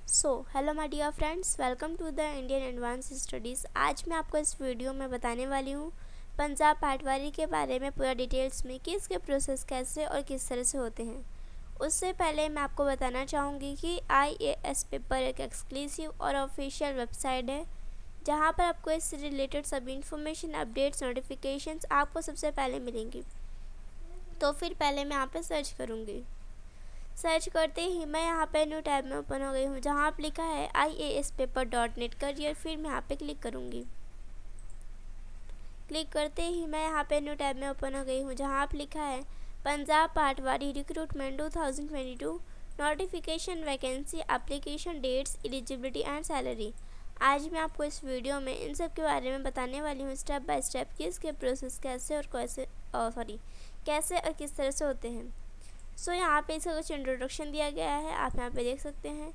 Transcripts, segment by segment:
Hello my dear friends, welcome to the Indian advance studies. आज मैं आपको इस वीडियो में बताने वाली हूँ पंजाब पटवारी के बारे में पूरा डिटेल्स में कि इसके प्रोसेस कैसे और किस तरह से होते हैं। उससे पहले मैं आपको बताना चाहूँगी कि IAS पेपर एक एक्सक्लूसिव और ऑफिशियल वेबसाइट है जहाँ पर आपको इससे रिलेटेड सभी इंफॉर्मेशन, अपडेट्स, नोटिफिकेशंस आपको सबसे पहले मिलेंगी। तो फिर पहले मैं यहाँ पर सर्च करूँगी। सर्च करते ही मैं यहाँ पे न्यू टैब में ओपन हो गई हूँ जहाँ आप लिखा है IASpaper.net करियर। फिर मैं यहाँ पे क्लिक करूँगी। क्लिक करते ही मैं यहाँ पे न्यू टैब में ओपन हो गई हूँ जहाँ आप लिखा है Punjab Patwari recruitment 2022 notification, vacancy, application dates, eligibility and salary. आज मैं आपको इस वीडियो में इन सब के बारे में बताने वाली हूँ स्टेप बाय स्टेप कि इसके प्रोसेस कैसे और कैसे और किस तरह से होते हैं। यहाँ पे इसका कुछ इंट्रोडक्शन दिया गया है, आप यहाँ पे देख सकते हैं।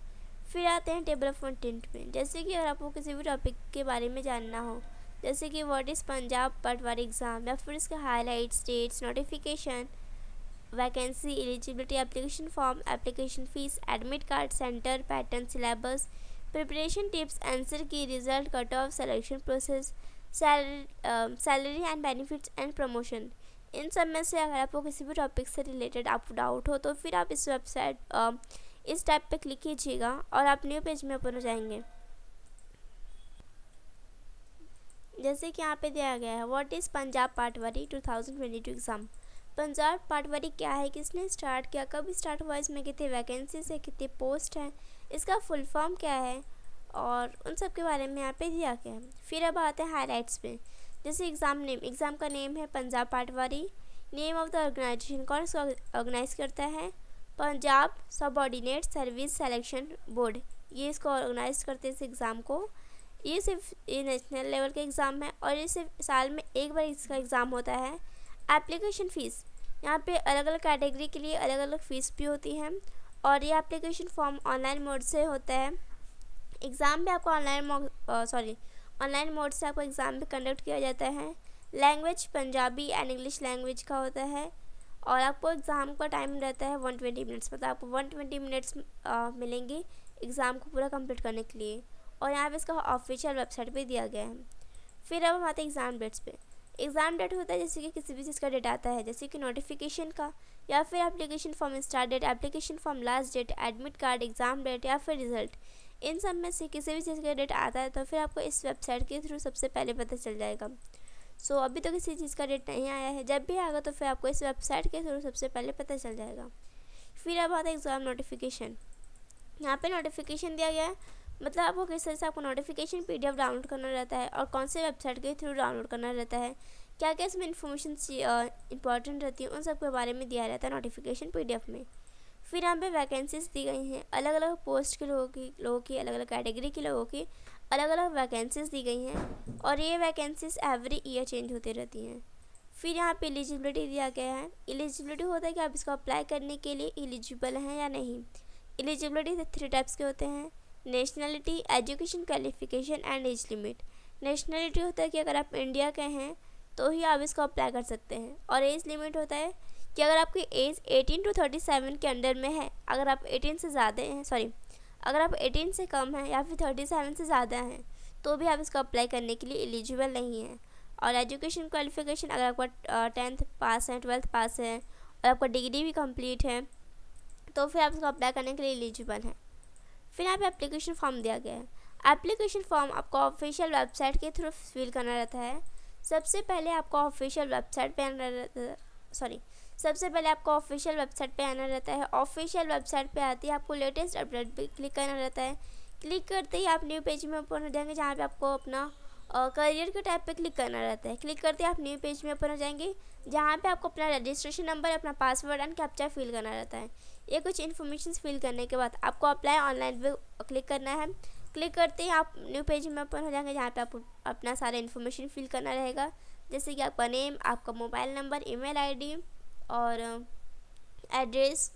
फिर आते हैं टेबल ऑफ कंटेंट में। जैसे कि अगर आपको किसी भी टॉपिक के बारे में जानना हो, जैसे कि what is Punjab Patwari exam, या फिर इसके highlights, dates, notification, vacancy, eligibility, application form, application fees, admit card, centre, pattern, syllabus, preparation tips, answer key, result, cut off, selection process, salary and benefits and promotion. इन सब में से अगर आपको किसी भी टॉपिक से रिलेटेड आपको डाउट हो तो फिर आप इस वेबसाइट इस टैब पे क्लिक कीजिएगा और आप न्यू पेज में ओपन हो जाएंगे। जैसे कि यहाँ पे दिया गया है what is Punjab Patwari 2022 exam. Punjab Patwari क्या है, किसने स्टार्ट किया, कब स्टार्ट हुआ, इसमें कितनी वैकेंसीज है, कितनी पोस्ट है, इसका फुल फॉर्म क्या है, और उन सब के बारे में यहाँ पे दिया गया है। फिर अब आते हैं हाईलाइट्स पे। जैसे एग्ज़ाम का नेम है पंजाब पटवारी। नेम ऑफ द ऑर्गेनाइजेशन, कौन इसको ऑर्गेनाइज करता है, Punjab subordinate service selection board, ये इसको ऑर्गेनाइज करते हैं इस एग्ज़ाम को। ये सिर्फ ये नेशनल लेवल का एग्ज़ाम है और ये सिर्फ साल में एक बार इसका एग्ज़ाम होता है। एप्लीकेशन फ़ीस, यहाँ पे अलग अलग कैटेगरी के लिए अलग अलग फ़ीस भी होती है और ये एप्लीकेशन फॉर्म ऑनलाइन मोड से होता है। एग्ज़ाम भी आपको ऑनलाइन मोड से आपको एग्ज़ाम भी कंडक्ट किया जाता है। Language Punjabi and English language का होता है और आपको एग्ज़ाम का टाइम रहता है 120 मिनट्स, मतलब आपको 120 मिनट्स मिलेंगे एग्ज़ाम को पूरा कंप्लीट करने के लिए। और यहाँ पे इसका ऑफिशियल वेबसाइट पे दिया गया है। फिर अब हम आते हैं एग्ज़ाम डेट्स पे। एग्ज़ाम डेट होता है जैसे कि किसी भी चीज़ का डेट आता है, जैसे कि नोटिफिकेशन का, या फिर application form start date, application form last date, admit card, exam date, या फिर रिजल्ट। इन सब में से किसी भी चीज़ का डेट आता है तो फिर आपको इस वेबसाइट के थ्रू सबसे पहले पता चल जाएगा। अभी तो किसी चीज़ का डेट नहीं आया है, जब भी आएगा तो फिर आपको इस वेबसाइट के थ्रू सबसे पहले पता चल जाएगा। फिर अब आता है एग्ज़ाम नोटिफिकेशन। यहाँ पे नोटिफिकेशन दिया गया है, मतलब आपको किस तरह से आपको नोटिफिकेशन PDF डाउनलोड करना रहता है और कौन से वेबसाइट के थ्रू डाउनलोड करना रहता है, क्या क्या इसमें इन्फॉर्मेशन इंपॉर्टेंट रहती है, उन सब के बारे में दिया रहता है नोटिफिकेशन PDF में। फिर यहाँ पे वैकेंसीज दी गई हैं, अलग अलग पोस्ट के लोगों की अलग अलग कैटेगरी के लोगों की अलग अलग वैकेंसीज दी गई हैं और ये वैकेंसीज एवरी ईयर चेंज होती रहती हैं। फिर यहाँ पे एलिजिबिलिटी दिया गया है। एलिजिबिलिटी होता है कि आप इसको अप्लाई करने के लिए एलिजिबल हैं या नहीं। एलिजिबिलिटी 3 टाइप्स के होते हैं, nationality, education qualification and age limit. Nationality होता है कि अगर आप इंडिया के हैं तो ही आप इसको अप्लाई कर सकते हैं, और एज लिमिट होता है कि अगर आपकी एज 18 to 37 के अंडर में है, अगर आप 18 से ज़्यादा हैं अगर आप 18 से कम हैं या फिर 37 से ज़्यादा हैं तो भी आप इसको अप्लाई करने के लिए एलिजिबल नहीं हैं। और एजुकेशन क्वालिफिकेशन, अगर आपका 10th पास है, 12th पास है और आपका डिग्री भी कंप्लीट है तो फिर आप इसको अप्लाई करने के लिए एलिजिबल हैं। फिर यहाँ पे एप्लीकेशन फॉर्म दिया गया है। एप्लीकेशन फॉर्म आपको ऑफिशियल वेबसाइट के थ्रू फिल करना रहता है। सबसे पहले आपको ऑफिशियल वेबसाइट पे आना रहता है। ऑफिशियल वेबसाइट पे आती है, आपको लेटेस्ट अपडेट पे क्लिक करना रहता है। क्लिक करते ही आप न्यू पेज में ओपन हो जाएंगे जहाँ पे आपको अपना करियर के टैब पे क्लिक करना रहता है। क्लिक करते ही आप न्यू पेज में ओपन हो जाएंगे जहाँ पे आपको अपना रजिस्ट्रेशन नंबर, अपना पासवर्ड एंड कैप्चा फिल करना रहता है। ये कुछ इन्फॉर्मेशन फिल करने के बाद आपको अप्लाई ऑनलाइन पे क्लिक करना है। क्लिक करते ही आप न्यू पेज में ओपन हो जाएंगे जहाँ पे आपको अपना सारा इन्फॉर्मेशन फिल करना रहेगा, जैसे कि आपका नेम, आपका मोबाइल नंबर, ईमेल आईडी और एड्रेस,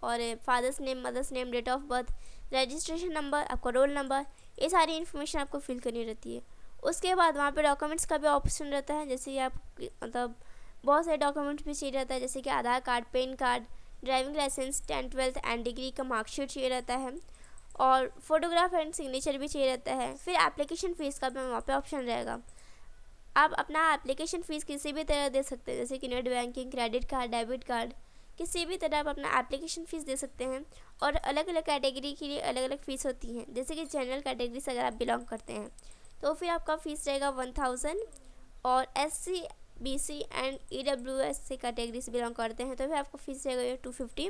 और father's name, mother's name, date of birth, registration number, आपका रोल नंबर, ये सारी इन्फॉर्मेशन आपको फिल करनी रहती है। उसके बाद वहाँ पे डॉक्यूमेंट्स का भी ऑप्शन रहता है, जैसे कि आप मतलब बहुत सारे डॉक्यूमेंट्स भी चाहिए रहता है, जैसे कि Aadhaar card, PAN card, driving licence, 10th 12th and degree का मार्कशीट चाहिए रहता है। और फोटोग्राफ एंड सिग्नेचर भी चाहिए रहता है। फिर एप्लीकेशन फ़ीस का भी वहाँ पे ऑप्शन रहेगा। आप अपना एप्लीकेशन फ़ीस किसी भी तरह दे सकते हैं, जैसे कि net banking, credit card, debit card, किसी भी तरह आप अपना एप्लीकेशन फ़ीस दे सकते हैं। और अलग अलग कैटेगरी के लिए अलग अलग फ़ीस होती हैं, जैसे कि जनरल कैटेगरी से अगर आप बिलोंग करते हैं तो फिर आपका फ़ीस रहेगा 1000, और SC BC एंड EWS से कैटेगरी से बिलोंग करते हैं तो फिर आपका फ़ीस रहेगा 250।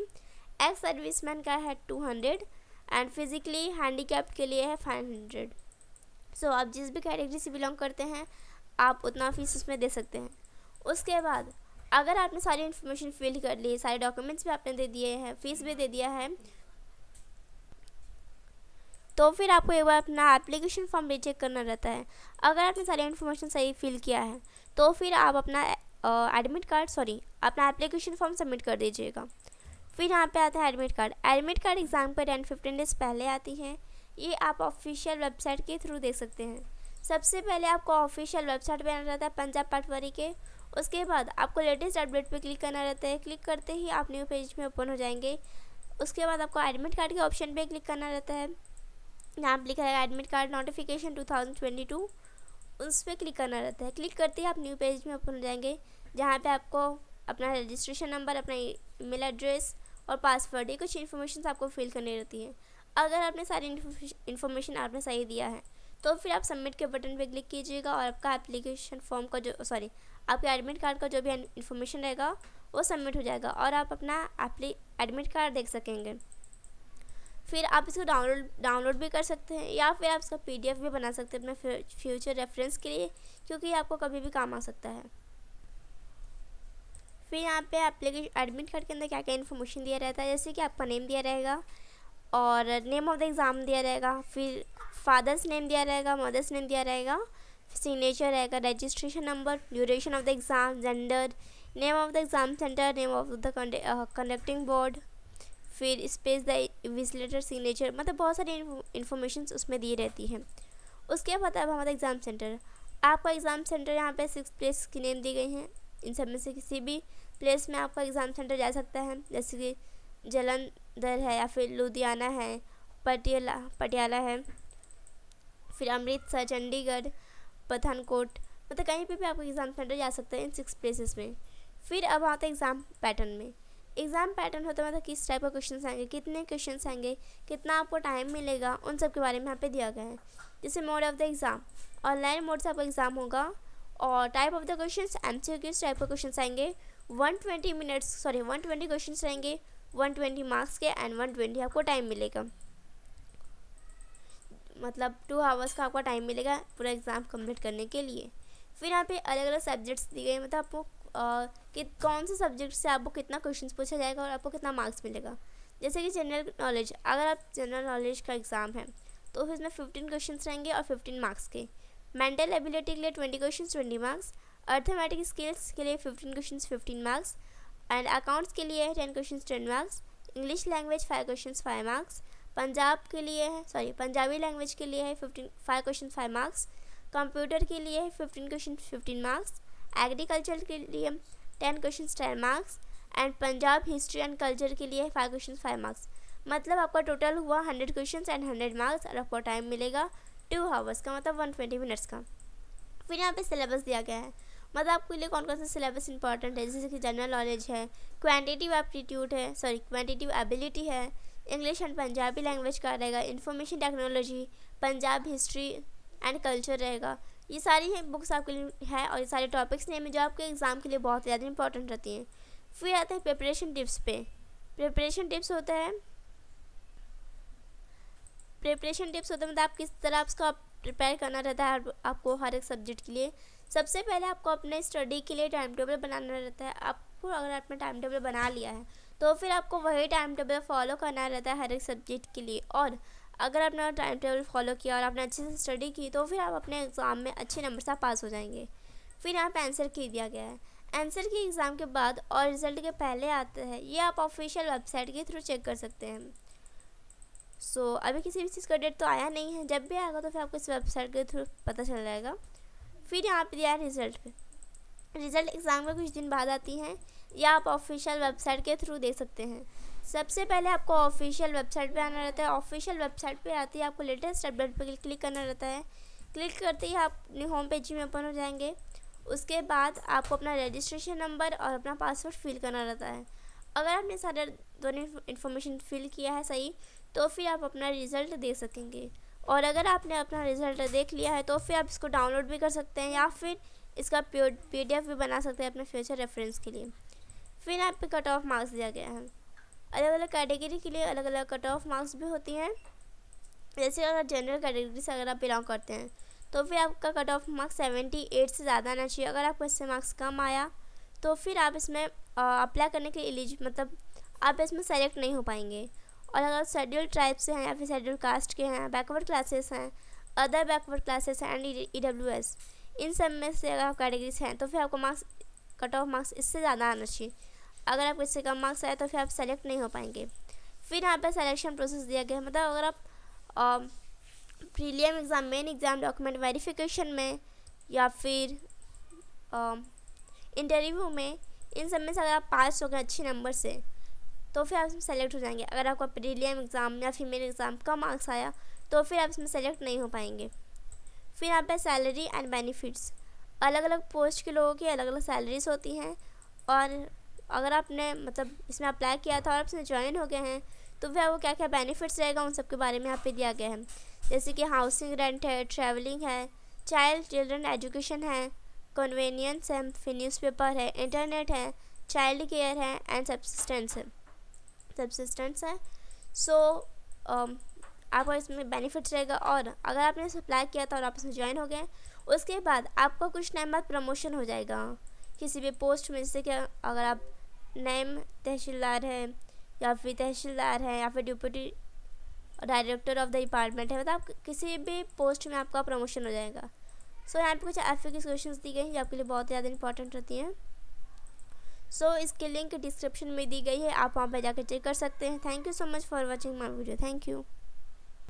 एक्स सर्विसमैन का है 200 एंड फिज़िकली हैंडीकैप्ड के लिए है 500। सो आप जिस भी कैटेगरी से बिलोंग करते हैं आप उतना फ़ीस उसमें दे सकते हैं। उसके बाद अगर आपने सारी इन्फॉर्मेशन फिल कर ली, सारे डॉक्यूमेंट्स भी आपने दे दिए हैं, फ़ीस भी दे दिया है, तो फिर आपको एक बार अपना एप्लीकेशन फॉर्म रीचेक करना रहता है। अगर आपने सारी इन्फॉर्मेशन सही फिल किया है तो फिर आप अपना अपना एप्लीकेशन फॉर्म सबमिट कर दीजिएगा। फिर यहाँ पे आता है admit card. Admit card exam पर 10-15 डेज़ पहले आती हैं। ये आप ऑफिशियल वेबसाइट के थ्रू देख सकते हैं। सबसे पहले आपको ऑफिशियल वेबसाइट पे आना रहता है पंजाब पटवारी के। उसके बाद आपको लेटेस्ट अपडेट पे क्लिक करना रहता है। क्लिक करते ही आप न्यू पेज में ओपन हो जाएंगे। उसके बाद आपको एडमिट कार्ड के ऑप्शन पे क्लिक करना रहता है। यहाँ पर लिखा है एडमिट कार्ड नोटिफिकेशन 2022, उस पर क्लिक करना रहता है। क्लिक करते ही आप न्यू पेज में ओपन हो जाएंगे, जहाँ पे आपको अपना रजिस्ट्रेशन नंबर, अपना ईमेल एड्रेस और पासवर्ड, ये कुछ इन्फॉर्मेशन आपको फिल करनी रहती है। अगर आपने सारी इन्फॉर्मेशन आपने सही दिया है तो फिर आप सबमिट के बटन पे क्लिक कीजिएगा और आपका एप्लीकेशन फॉर्म का आपके एडमिट कार्ड का जो भी इन्फॉर्मेशन रहेगा वो सबमिट हो जाएगा और आप अपना एडमिट कार्ड देख सकेंगे। फिर आप इसको डाउनलोड भी कर सकते हैं या फिर आप इसका PDF भी बना सकते हैं अपने फ्यूचर रेफरेंस के लिए, क्योंकि आपको कभी भी काम आ सकता है। फिर यहाँ पे एडमिट कार्ड के अंदर क्या क्या इन्फॉर्मेशन दिया रहता है, जैसे कि आपका नेम दिया रहेगा और नेम ऑफ द एग्ज़ाम दिया रहेगा, फिर फादर्स नेम दिया रहेगा, मदर्स नेम दिया रहेगा, सिग्नेचर रहेगा, registration number, duration of the exam, gender, name of the exam centre, name of the conducting board, फिर स्पेस द इन्विजिलेटर सिग्नेचर, मतलब बहुत सारी इन्फॉर्मेशन उसमें दी रहती है। उसके बाद अब हमारा एग्ज़ाम सेंटर। आपका एग्ज़ाम सेंटर यहाँ पे 6 प्लेस की नेम दी गई हैं। इन सब में से किसी भी प्लेस में आपका एग्ज़ाम सेंटर जा सकता है, जैसे कि जलंधर है या फिर लुधियाना है, पटियाला है, फिर अमृतसर, चंडीगढ़, पठानकोट, मतलब कहीं पे भी आपका एग्ज़ाम सेंटर जा सकता है इन 6 प्लेसेस में। फिर अब आता है एग्ज़ाम पैटर्न में। एग्ज़ाम पैटर्न होता है मतलब किस टाइप का क्वेश्चन आएंगे, कितने क्वेश्चन आएंगे, कितना आपको टाइम मिलेगा, उन सब के बारे में यहाँ पे दिया गया है। जैसे mode of the exam, online mode से आपका एग्ज़ाम होगा और type of the questions MCQ type के क्वेश्चन आएंगे। 120 क्वेश्चंस रहेंगे, 120 मार्क्स के एंड 120 आपको टाइम मिलेगा, मतलब 2 आवर्स का आपका टाइम मिलेगा पूरा एग्ज़ाम कंप्लीट करने के लिए। फिर यहाँ पे अलग अलग सब्जेक्ट्स दिए गए, मतलब आपको कि कौन से सब्जेक्ट से आपको कितना क्वेश्चंस पूछा जाएगा और आपको कितना मार्क्स मिलेगा। जैसे कि जनरल नॉलेज, अगर आप जनरल नॉलेज का एग्ज़ाम है तो इसमें 15 क्वेश्चंस रहेंगे और 15 मार्क्स के। मेंटल एबिलिटी के लिए 20 क्वेश्चंस 20 मार्क्स, अर्थमेटिक स्किल्स के लिए 15 क्वेश्चंस 15 मार्क्स एंड अकाउंट्स के लिए 10 questions 10 marks, English language 5 questions 5 marks, Punjabi language के लिए है 5 क्वेश्चन 5 मार्क्स, कंप्यूटर के लिए है 15 क्वेश्चन 15 मार्क्स, एग्रीकल्चर के लिए 10 question 10 marks and Punjab history and culture के लिए 5 क्वेश्चन 5 मार्क्स। मतलब आपका टोटल हुआ 100 क्वेश्चन एंड 100 मार्क्स और आपको टाइम मिलेगा 2 आवर्स का, मतलब 120 मिनट्स का। फिर यहाँ पे सिलेबस दिया गया है, मतलब आपके लिए कौन कौन सा सिलेबस इंपॉर्टेंट है, जैसे कि जनरल नॉलेज है, क्वान्टिटिव एबिलिटी है, इंग्लिश एंड पंजाबी लैंग्वेज का रहेगा, information technology, Punjab history and culture रहेगा। ये सारी बुक्स आपके लिए है और ये सारे टॉपिक्स नेम है जो आपके एग्ज़ाम के लिए बहुत ज़्यादा इंपॉर्टेंट रहती हैं। फिर आते हैं प्रिपरेशन टिप्स पे। प्रिपरेशन टिप्स होता है मतलब आप किस तरह उसका प्रिपेयर करना रहता है आपको हर एक सब्जेक्ट के लिए। सबसे पहले आपको अपने स्टडी के लिए टाइम टेबल बनाना रहता है। आपको अगर आपने टाइम टेबल बना लिया है तो फिर आपको वही टाइम टेबल फॉलो करना रहता है हर एक सब्जेक्ट के लिए, और अगर आपने टाइम टेबल फॉलो किया और आपने अच्छे से स्टडी की तो फिर आप अपने एग्ज़ाम में अच्छे नंबर से पास हो जाएंगे। फिर यहाँ पे आंसर की दिया गया है। आंसर की एग्ज़ाम के बाद और रिज़ल्ट के पहले आता है, ये आप ऑफिशियल वेबसाइट के थ्रू चेक कर सकते हैं। अभी किसी भी चीज़ का डेट तो आया नहीं है, जब भी आएगा तो फिर आपको इस वेबसाइट के थ्रू पता चल जाएगा। फिर यहाँ पे दिया है रिज़ल्ट एग्ज़ाम में कुछ दिन बाद आती हैं, या आप ऑफिशियल वेबसाइट के थ्रू देख सकते हैं। सबसे पहले आपको ऑफिशियल वेबसाइट पे आना रहता है। ऑफिशियल वेबसाइट पे आते ही आपको लेटेस्ट अपडेट पे क्लिक करना रहता है। क्लिक करते ही आप अपनी होम पेज में ओपन हो जाएंगे। उसके बाद आपको अपना रजिस्ट्रेशन नंबर और अपना पासवर्ड फिल करना रहता है। अगर आपने सारे दोनों इन्फॉर्मेशन फिल किया है सही, तो फिर आप अपना रिज़ल्ट देख सकेंगे। और अगर आपने अपना रिज़ल्ट देख लिया है तो फिर आप इसको डाउनलोड भी कर सकते हैं या फिर इसका PDF भी बना सकते हैं अपने फ्यूचर रेफरेंस के लिए। फिर आप पे कट ऑफ मार्क्स दिया गया है। अलग अलग कैटेगरी के लिए अलग अलग कट ऑफ मार्क्स भी होती हैं। जैसे अगर जनरल कैटेगरी से अगर आप बिलोंग करते हैं तो फिर आपका कट ऑफ मार्क्स 78 से ज़्यादा आना चाहिए। अगर आपको इससे मार्क्स कम आया तो फिर आप इसमें अप्लाई करने के लिए मतलब आप इसमें सेलेक्ट नहीं हो पाएंगे। और अगर शेड्यूल्ड ट्राइब से हैं या फिर शेड्यूल्ड कास्ट के हैं, बैकवर्ड क्लासेस हैं, अदर बैकवर्ड क्लासेस हैं एंड EWS, इन सब में से अगर आप कैटेगरीज हैं तो फिर आपको मार्क्स कट ऑफ मार्क्स इससे ज़्यादा आना चाहिए। अगर आपको इससे कम मार्क्स आए तो फिर आप सेलेक्ट नहीं हो पाएंगे। फिर यहाँ पे सिलेक्शन प्रोसेस दिया गया है, मतलब अगर आप prelim exam, main exam, document verification में या फिर इंटरव्यू में, इन सब में से अगर आप पास हो गए अच्छे नंबर से तो फिर आप इसमें सेलेक्ट हो जाएंगे। अगर आपका प्रीलियम एग्ज़ाम या फिर मेन एग्ज़ाम का मार्क्स आया तो फिर आप इसमें सेलेक्ट नहीं हो पाएंगे। फिर यहाँ पे सैलरी एंड बेनिफिट्स, अलग अलग पोस्ट के लोगों की अलग अलग सैलरीज होती हैं। और अगर आपने मतलब इसमें अप्लाई किया था और आप इसमें ज्वाइन हो गए हैं तो फिर आपको क्या क्या बेनिफिट्स रहेगा उन सब के बारे में यहाँ पे दिया गया है। जैसे कि हाउसिंग रेंट है, ट्रैवलिंग है, चिल्ड्रन एजुकेशन है, कन्वीनियंस है, फिर न्यूज़पेपर है, इंटरनेट है, चाइल्ड केयर है एंड सब्सिस्टेंस है। सो आपको इसमें बेनिफिट्स रहेगा। और अगर आपने इसे अप्लाई किया था और आप इसमें ज्वाइन हो गए, उसके बाद आपका कुछ टाइम बाद प्रमोशन हो जाएगा किसी भी पोस्ट में। जैसे कि अगर आप नेम तहसीलदार है या फिर तहसीलदार है या फिर deputy director of the department है, मतलब किसी भी पोस्ट में आपका प्रमोशन हो जाएगा। सो यहाँ पे कुछ FAQ की क्वेश्चंस दी गई हैं जो आपके लिए बहुत ज़्यादा इंपॉर्टेंट रहती हैं। सो इसकी लिंक डिस्क्रिप्शन में दी गई है, आप वहाँ पर जाकर चेक कर सकते हैं। Thank you so much for watching my video. Thank you.